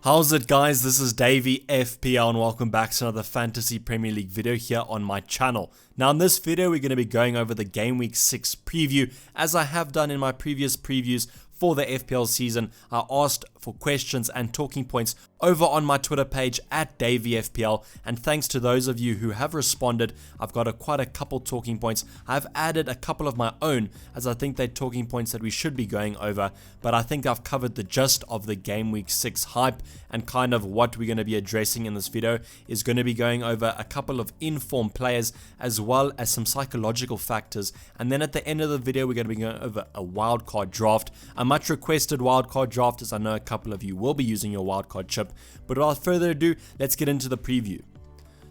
How's it, guys? This is Dayvy FPL and welcome back to another Fantasy Premier League video here on my channel. Now in this video we're going to be going over the Game Week 6 preview. As I have done in my previous previews for the FPL season, I asked for questions and talking points over on my Twitter page at DayvyFPL, and thanks to those of you who have responded, I've got quite a couple talking points. I've added a couple of my own as I think they're talking points that we should be going over, but I think I've covered the gist of the Game Week 6 hype, and kind of what we're going to be addressing in this video is going to be going over a couple of informed players as well as some psychological factors, and then at the end of the video we're going to be going over a wildcard draft, a much requested wildcard draft, as I know a couple of you will be using your wildcard chip. But without further ado, let's get into the preview.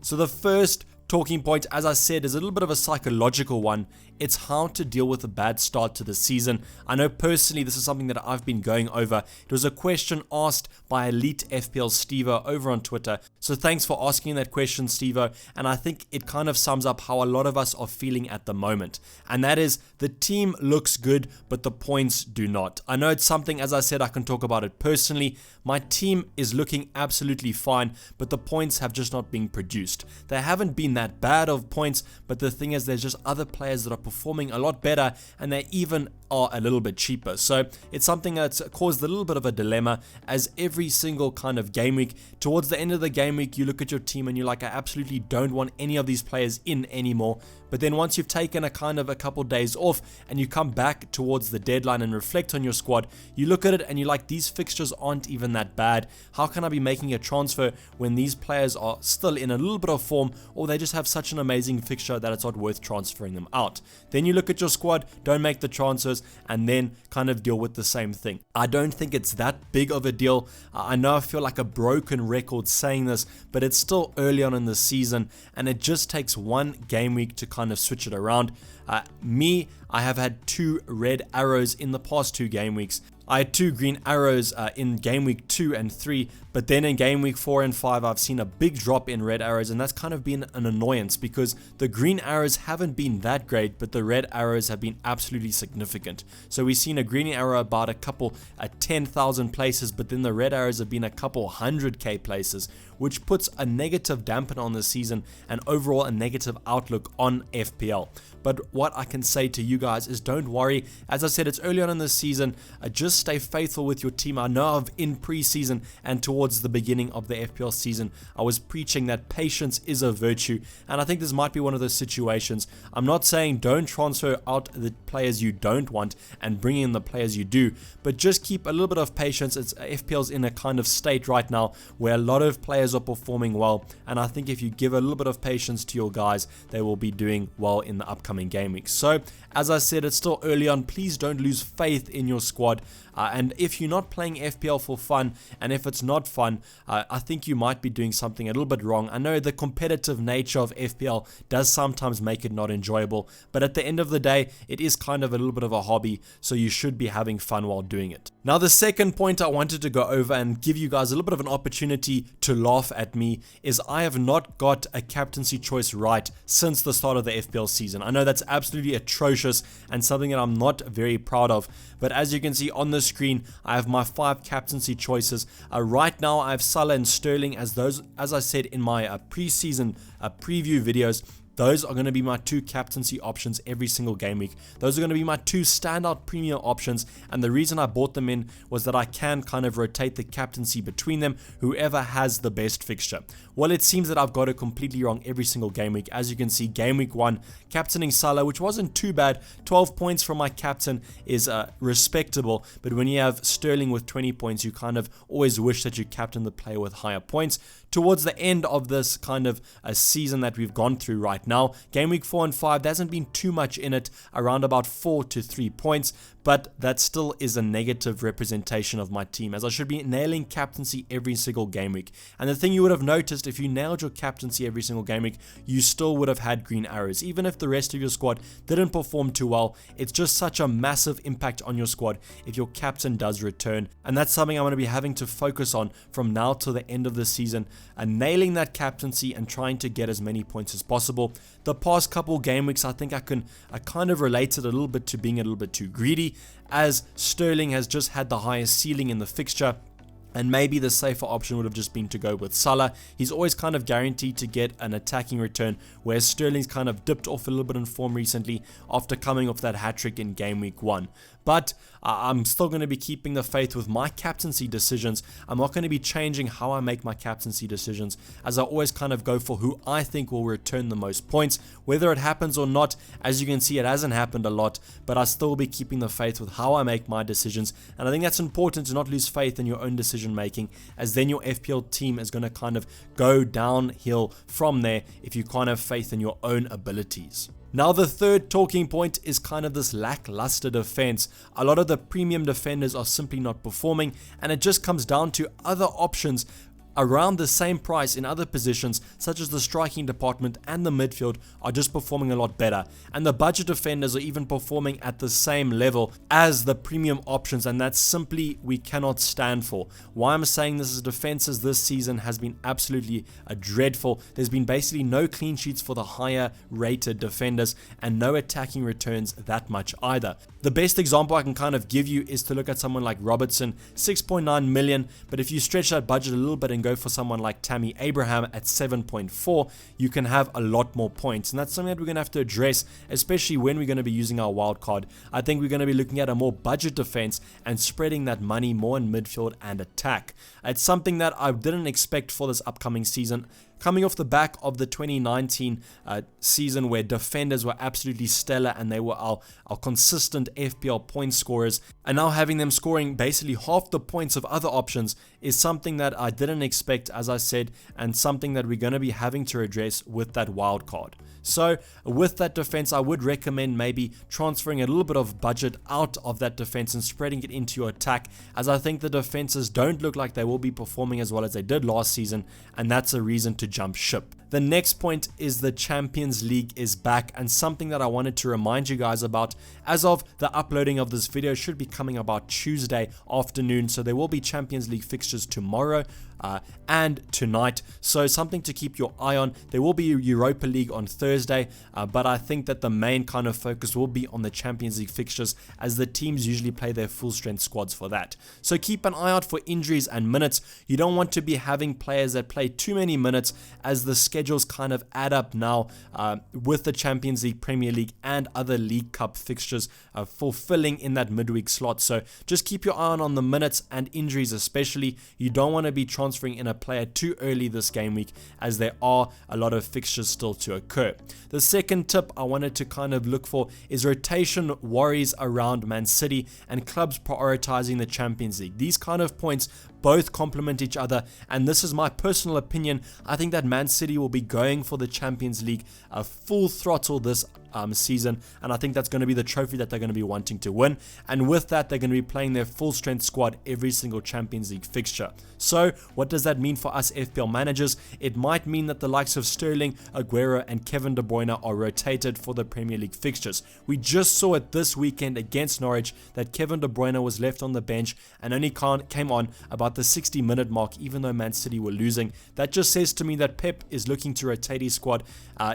So the first talking point, as I said, is a little bit of a psychological one. It's how to deal with a bad start to the season. I know personally this is something that I've been going over. It was a question asked by Elite FPL Stevo over on Twitter. So thanks for asking that question, Stevo. And I think it kind of sums up how a lot of us are feeling at the moment. And that is, the team looks good, but the points do not. I know it's something, as I said, I can talk about it personally. My team is looking absolutely fine, but the points have just not been produced. They haven't been that bad of points, but the thing is, there's just other players that are performing a lot better, and they even are a little bit cheaper. So it's something that's caused a little bit of a dilemma, as every single kind of game week, towards the end of the game week, you look at your team and you're like, I absolutely don't want any of these players in anymore. But then once you've taken a couple days off and you come back towards the deadline and reflect on your squad, you look at it and you're like, these fixtures aren't even that bad. How can I be making a transfer when these players are still in a little bit of form, or they just have such an amazing fixture that it's not worth transferring them out? Then you look at your squad, don't make the transfers, and then kind of deal with the same thing. I don't think it's that big of a deal. I know I feel like a broken record saying this, but it's still early on in the season, and it just takes one game week to kind of switch it around. I have had 2 red arrows in the past 2 game weeks. I had 2 green arrows in game week 2 and 3, but then in game week 4 and 5 I've seen a big drop in red arrows, and that's kind of been an annoyance because the green arrows haven't been that great, but the red arrows have been absolutely significant. So we've seen a green arrow about a couple 10,000 places, but then the red arrows have been a couple 100k places, which puts a negative dampener on the season and overall a negative outlook on FPL. But what I can say to you guys is, don't worry. As I said, it's early on in the season. Just stay faithful with your team. I know in preseason and towards the beginning of the FPL season, I was preaching that patience is a virtue, and I think this might be one of those situations. I'm not saying don't transfer out the players you don't want and bring in the players you do, but just keep a little bit of patience. FPL's in a kind of state right now where a lot of players are performing well, and I think if you give a little bit of patience to your guys, they will be doing well in the upcoming game weeks. So as I said, it's still early on. Please don't lose faith in your squad, and if you're not playing FPL for fun, and if it's not fun, I think you might be doing something a little bit wrong. I know the competitive nature of FPL does sometimes make it not enjoyable, but at the end of the day, it is kind of a little bit of a hobby, so you should be having fun while doing it. Now the second point I wanted to go over and give you guys a little bit of an opportunity to laugh at me is, I have not got a captaincy choice right since the start of the FPL season. I know that's absolutely atrocious and something that I'm not very proud of, but as you can see on the screen, I have my 5 captaincy choices. Right now I have Salah and Sterling as I said in my preseason preview videos. Those are going to be my 2 captaincy options every single game week. Those are going to be my 2 standout premier options, and the reason I bought them in was that I can kind of rotate the captaincy between them, whoever has the best fixture. Well, it seems that I've got it completely wrong every single game week. As you can see, game week 1, captaining Salah, which wasn't too bad. 12 points from my captain is respectable, but when you have Sterling with 20 points, you kind of always wish that you captain the player with higher points. Towards the end of this kind of a season that we've gone through right now, game week 4 and 5, there hasn't been too much in it, around about 4 to 3 points, but that still is a negative representation of my team, as I should be nailing captaincy every single game week. And the thing you would have noticed, if you nailed your captaincy every single game week, you still would have had green arrows. Even if the rest of your squad didn't perform too well, it's just such a massive impact on your squad if your captain does return. And that's something I'm going to be having to focus on from now till the end of the season, and nailing that captaincy and trying to get as many points as possible. The past couple game weeks, I think I kind of related a little bit to being a little bit too greedy, as Sterling has just had the highest ceiling in the fixture. And maybe the safer option would have just been to go with Salah. He's always kind of guaranteed to get an attacking return, whereas Sterling's kind of dipped off a little bit in form recently after coming off that hat-trick in game week 1. But I'm still going to be keeping the faith with my captaincy decisions. I'm not going to be changing how I make my captaincy decisions, as I always kind of go for who I think will return the most points. Whether it happens or not, as you can see, it hasn't happened a lot, but I still will be keeping the faith with how I make my decisions. And I think that's important, to not lose faith in your own decision making, as then your FPL team is going to kind of go downhill from there if you can't have faith in your own abilities. Now the third talking point is kind of this lackluster defense. A lot of the premium defenders are simply not performing, and it just comes down to other options around the same price in other positions, such as the striking department and the midfield, are just performing a lot better, and the budget defenders are even performing at the same level as the premium options, and that's simply we cannot stand for. Why I'm saying this is defenses this season has been absolutely dreadful. There's been basically no clean sheets for the higher rated defenders and no attacking returns that much either. The best example I can kind of give you is to look at someone like Robertson, 6.9 million, but if you stretch that budget a little bit and go for someone like Tammy Abraham at 7.4, you can have a lot more points, and that's something that we're going to have to address, especially when we're going to be using our wild card. I think we're going to be looking at a more budget defense and spreading that money more in midfield and attack. It's something that I didn't expect for this upcoming season, coming off the back of the 2019 season where defenders were absolutely stellar and they were our consistent FPL point scorers, and now having them scoring basically half the points of other options is something that I didn't expect, as I said, and something that we're going to be having to address with that wild card. So with that defense, I would recommend maybe transferring a little bit of budget out of that defense and spreading it into your attack, as I think the defenses don't look like they will be performing as well as they did last season, and that's a reason to jump ship. The next point is the Champions League is back, and something that I wanted to remind you guys about. As of the uploading of this video, should be coming about Tuesday afternoon, so there will be Champions League fixtures tomorrow and tonight, so something to keep your eye on. There will be Europa League on Thursday, but I think that the main kind of focus will be on the Champions League fixtures, as the teams usually play their full strength squads for that. So keep an eye out for injuries and minutes. You don't want to be having players that play too many minutes, as the schedules kind of add up now with the Champions League, Premier League and other League Cup fixtures fulfilling in that midweek slot. So just keep your eye on the minutes and injuries especially. You don't want to be transferring in a player too early this game week, as there are a lot of fixtures still to occur. The second tip I wanted to kind of look for is rotation worries around Man City and clubs prioritizing the Champions League. These kind of points both complement each other, and this is my personal opinion. I think that Man City will be going for the Champions League full throttle this season, and I think that's going to be the trophy that they're going to be wanting to win, and with that they're going to be playing their full strength squad every single Champions League fixture. So what does that mean for us FPL managers? It might mean that the likes of Sterling, Aguero and Kevin De Bruyne are rotated for the Premier League fixtures. We just saw it this weekend against Norwich that Kevin De Bruyne was left on the bench and only came on about the 60-minute mark, even though Man City were losing. That just says to me that Pep is looking to rotate his squad.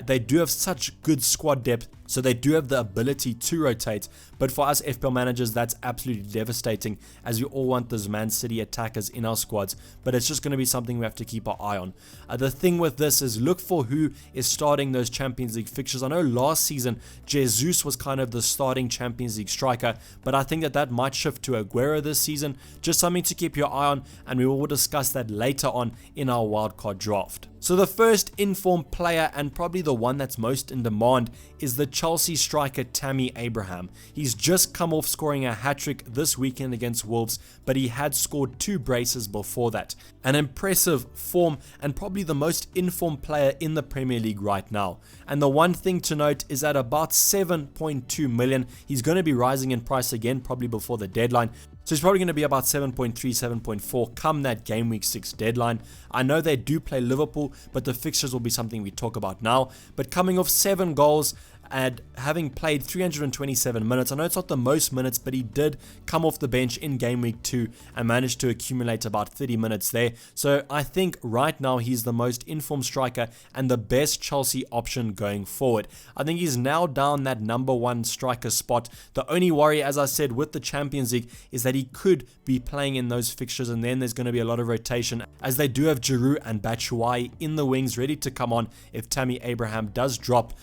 They do have such good squad depth, so they do have the ability to rotate, but for us FPL managers that's absolutely devastating, as we all want those Man City attackers in our squads, but it's just going to be something we have to keep our eye on. The thing with this is look for who is starting those Champions League fixtures. I know last season Jesus was kind of the starting Champions League striker, but I think that might shift to Aguero this season. Just something to keep your eye on, and we will discuss that later on in our wildcard draft. So the first informed player, and probably the one that's most in demand, is the Chelsea striker Tammy Abraham. He's just come off scoring a hat-trick this weekend against Wolves, but he had scored 2 braces before that. An impressive form, and probably the most informed player in the Premier League right now. And the one thing to note is at about 7.2 million, he's going to be rising in price again probably before the deadline. So it's probably going to be about 7.3, 7.4 come that game week 6 deadline. I know they do play Liverpool, but the fixtures will be something we talk about now. But coming off 7 goals and having played 327 minutes. I know it's not the most minutes, but he did come off the bench in game week 2 and managed to accumulate about 30 minutes there. So I think right now he's the most informed striker and the best Chelsea option going forward. I think he's now down that #1 striker spot. The only worry, as I said, with the Champions League is that he could be playing in those fixtures, and then there's going to be a lot of rotation, as they do have Giroud and Batshuayi in the wings ready to come on if Tammy Abraham does drop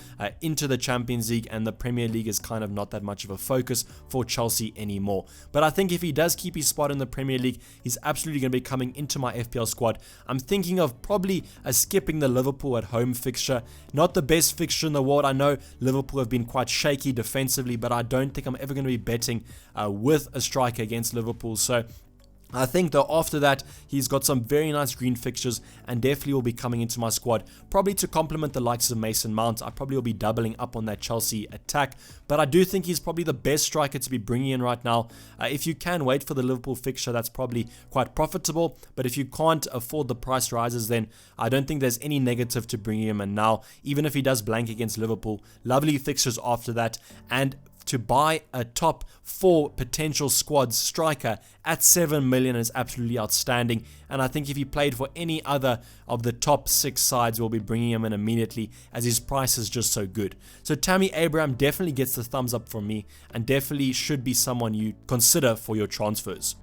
into the Champions League and the Premier League is kind of not that much of a focus for Chelsea anymore. But I think if he does keep his spot in the Premier League, he's absolutely going to be coming into my FPL squad. I'm thinking of probably skipping the Liverpool at home fixture. Not the best fixture in the world. I know Liverpool have been quite shaky defensively, but I don't think I'm ever going to be betting with a striker against Liverpool. So I think though after that, he's got some very nice green fixtures and definitely will be coming into my squad. Probably to complement the likes of Mason Mount, I probably will be doubling up on that Chelsea attack. But I do think he's probably the best striker to be bringing in right now. If you can wait for the Liverpool fixture, that's probably quite profitable. But if you can't afford the price rises, then I don't think there's any negative to bringing him in now. Even if he does blank against Liverpool, lovely fixtures after that. And to buy a top 4 potential squad striker at 7 million is absolutely outstanding. And I think if he played for any other of the top 6 sides, we'll be bringing him in immediately, as his price is just so good. So Tammy Abraham definitely gets the thumbs up from me and definitely should be someone you consider for your transfers.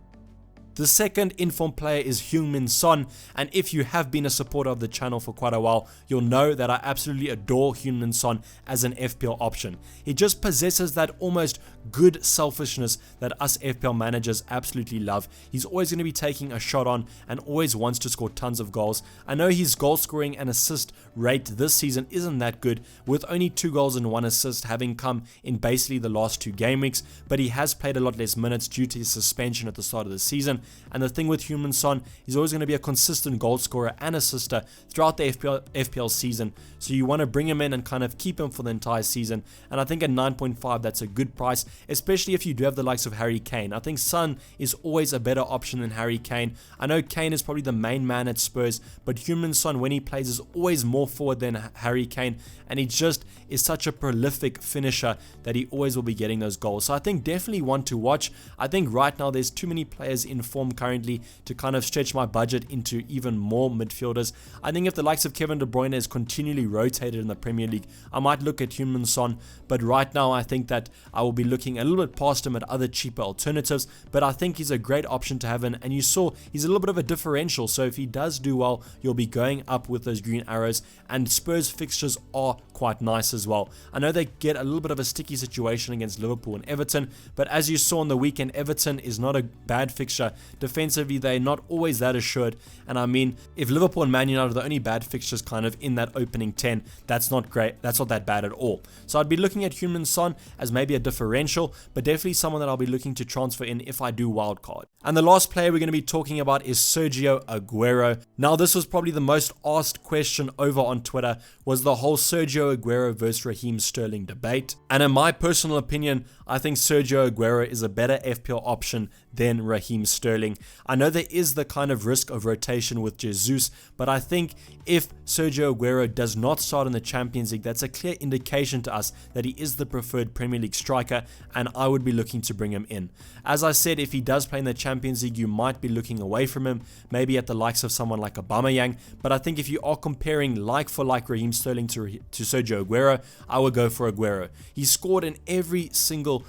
The second informed player is HEUNG-MIN Son, and if you have been a supporter of the channel for quite a while, you'll know that I absolutely adore HEUNG-MIN Son as an FPL option. He just possesses that almost good selfishness that us FPL managers absolutely love. He's always going to be taking a shot on and always wants to score tons of goals. I know his goal scoring and assist rate this season isn't that good, with only 2 goals and 1 assist having come in basically the last 2 game weeks, but he has played a lot less minutes due to his suspension at the start of the season. And the thing with HEUNG-MIN Son, he's always going to be a consistent goal scorer and assister throughout the FPL season. So you want to bring him in and kind of keep him for the entire season. And I think at 9.5, that's a good price, especially if you do have the likes of Harry Kane. I think Son is always a better option than Harry Kane. I know Kane is probably the main man at Spurs, but HEUNG-MIN Son, when he plays, is always more forward than Harry Kane. And he just is such a prolific finisher that he always will be getting those goals. So I think definitely one to watch. I think right now there's too many players in form currently to kind of stretch my budget into even more midfielders. I think if the likes of Kevin De Bruyne is continually rotated in the Premier League, I might look at HEUNG-MIN Son, but right now I think that I will be looking a little bit past him at other cheaper alternatives, but I think he's a great option to have in, and you saw he's a little bit of a differential, so if he does do well, you'll be going up with those green arrows, and Spurs fixtures are quite nice as well. I know they get a little bit of a sticky situation against Liverpool and Everton, but as you saw on the weekend, Everton is not a bad fixture. Defensively, they're not always that assured, and I mean, if Liverpool and Man United are the only bad fixtures kind of in that opening 10, that's not great, that's not that bad at all. So I'd be looking at HEUNG-MIN Son as maybe a differential, but definitely someone that I'll be looking to transfer in if I do wildcard. And the last player we're going to be talking about is Sergio Aguero. Now, this was probably the most asked question over on Twitter, was the whole Sergio Aguero versus Raheem Sterling debate. And in my personal opinion, I think Sergio Aguero is a better FPL option than Raheem Sterling. I know there is the kind of risk of rotation with Jesus, but I think if Sergio Aguero does not start in the Champions League, that's a clear indication to us that he is the preferred Premier League striker, and I would be looking to bring him in. As I said, if he does play in the Champions League, you might be looking away from him, maybe at the likes of someone like Aubameyang, but I think if you are comparing like for like Raheem Sterling to Sergio Aguero, I would go for Aguero. He scored in every single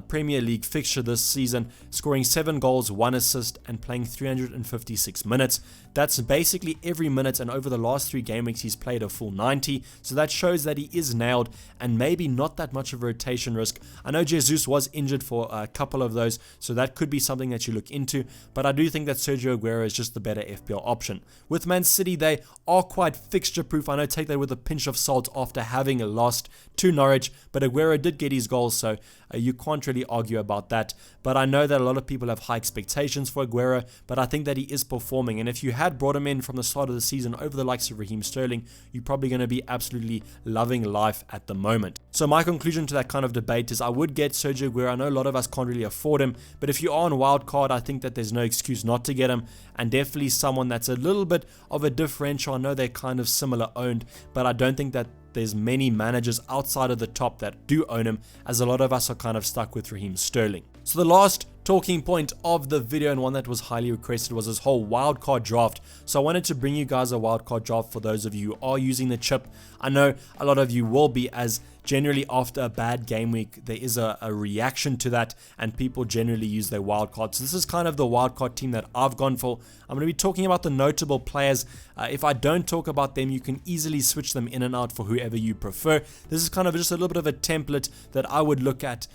Premier League fixture this season, scoring 7 goals, 1 assist, and playing 356 minutes. That's basically every minute, and over the last 3 game weeks, he's played a full 90, so that shows that he is nailed, and maybe not that much of a rotation risk. I know Jesus was injured for a couple of those, so that could be something that you look into, but I do think that Sergio Aguero is just the better FPL option. With Man City, they are quite fixture-proof. I know, take that with a pinch of salt after having lost to Norwich, but Aguero did get his goals, so you can't really argue about that. But I know that a lot of people have high expectations for Aguero, but I think that he is performing, and if you had brought him in from the start of the season over the likes of Raheem Sterling, you're probably going to be absolutely loving life at the moment. So my conclusion to that kind of debate is I would get Sergio Aguero. I know a lot of us can't really afford him, but if you are on wildcard, I think that there's no excuse not to get him, and definitely someone that's a little bit of a differential. I know they're kind of similar owned, but I don't think that there's many managers outside of the top that do own him, as a lot of us are kind of stuck with Raheem Sterling. So the last talking point of the video, and one that was highly requested, was this whole wildcard draft. So I wanted to bring you guys a wildcard draft for those of you who are using the chip. I know a lot of you will be, as generally after a bad game week there is a reaction to that and people generally use their wildcard. So this is kind of the wildcard team that I've gone for. I'm going to be talking about the notable players. If I don't talk about them, you can easily switch them in and out for whoever you prefer. This is kind of just a little bit of a template that I would look at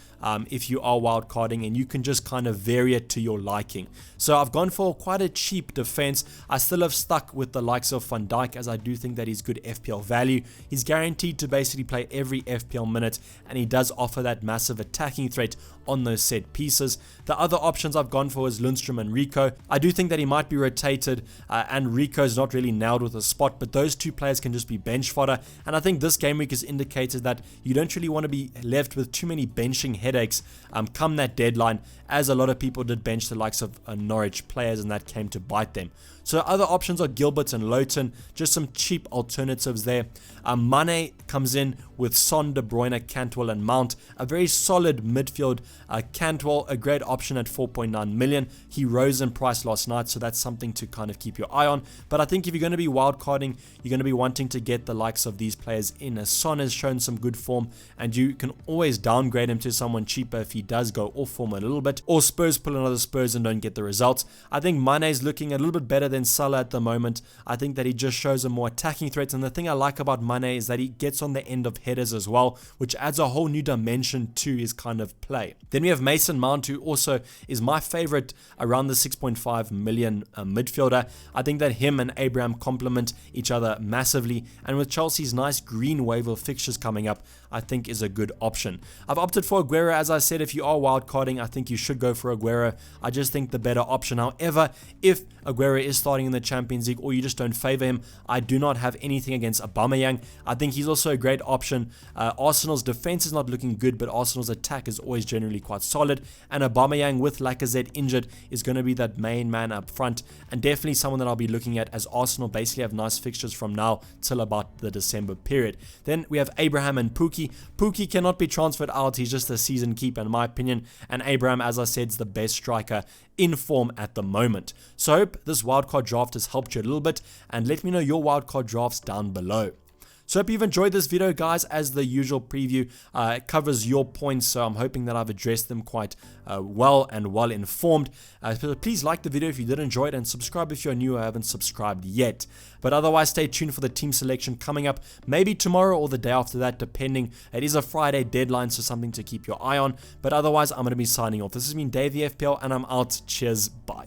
if you are wildcarding, and you can just kind of vary it to your liking. So I've gone for quite a cheap defense. I still have stuck with the likes of Van Dijk, as I do think that he's good FPL value. He's guaranteed to basically play every FPL minute, and he does offer that massive attacking threat on those set pieces. The other options I've gone for is Lundstrom and Rico. I do think that he might be rotated, and Rico's not really nailed with a spot, but those two players can just be bench fodder. And I think this game week has indicated that you don't really want to be left with too many benching headaches come that deadline, as a lot of people did bench the likes of Norwich players, and that came to bite them. So other options are Gilbert and Lowton, just some cheap alternatives there. Mane comes in with Son, De Bruyne, Cantwell and Mount. A very solid midfield. Cantwell, a great option at 4.9 million. He rose in price last night, so that's something to kind of keep your eye on. But I think if you're going to be wildcarding, you're going to be wanting to get the likes of these players in, as Son has shown some good form, and you can always downgrade him to someone cheaper if he does go off form a little bit, or Spurs pull another Spurs and don't get the results. I think Mane is looking a little bit better than Salah at the moment. I think that he just shows a more attacking threat, and the thing I like about Mane is that he gets on the end of headers as well, which adds a whole new dimension to his kind of play. Then we have Mason Mount, who also is my favorite around the 6.5 million midfielder. I think that him and Abraham complement each other massively, and with Chelsea's nice green wave of fixtures coming up, I think is a good option. I've opted for Aguero. As I said, if you are wildcarding, I think you should go for Aguero. I just think the better option. However, if Aguero is starting in the Champions League, or you just don't favor him, I do not have anything against Aubameyang. I think he's also a great option. Arsenal's defense is not looking good, but Arsenal's attack is always generally quite solid, and Aubameyang with Lacazette injured is going to be that main man up front, and definitely someone that I'll be looking at, as Arsenal basically have nice fixtures from now till about the December period. Then we have Abraham and Pukki. Pukki cannot be transferred out. He's just a season keeper in my opinion, and Abraham, as I said, is the best striker in form at the moment. So I hope this wildcard draft has helped you a little bit, and let me know your wildcard drafts down below. So hope you've enjoyed this video, guys. As the usual preview, it covers your points, so I'm hoping that I've addressed them quite well and well informed. So please like the video if you did enjoy it, and subscribe if you're new or haven't subscribed yet. But otherwise, stay tuned for the team selection coming up, maybe tomorrow or the day after that, depending. It is a Friday deadline, so something to keep your eye on. But otherwise, I'm going to be signing off. This has been Dayvy FPL, and I'm out. Cheers, bye.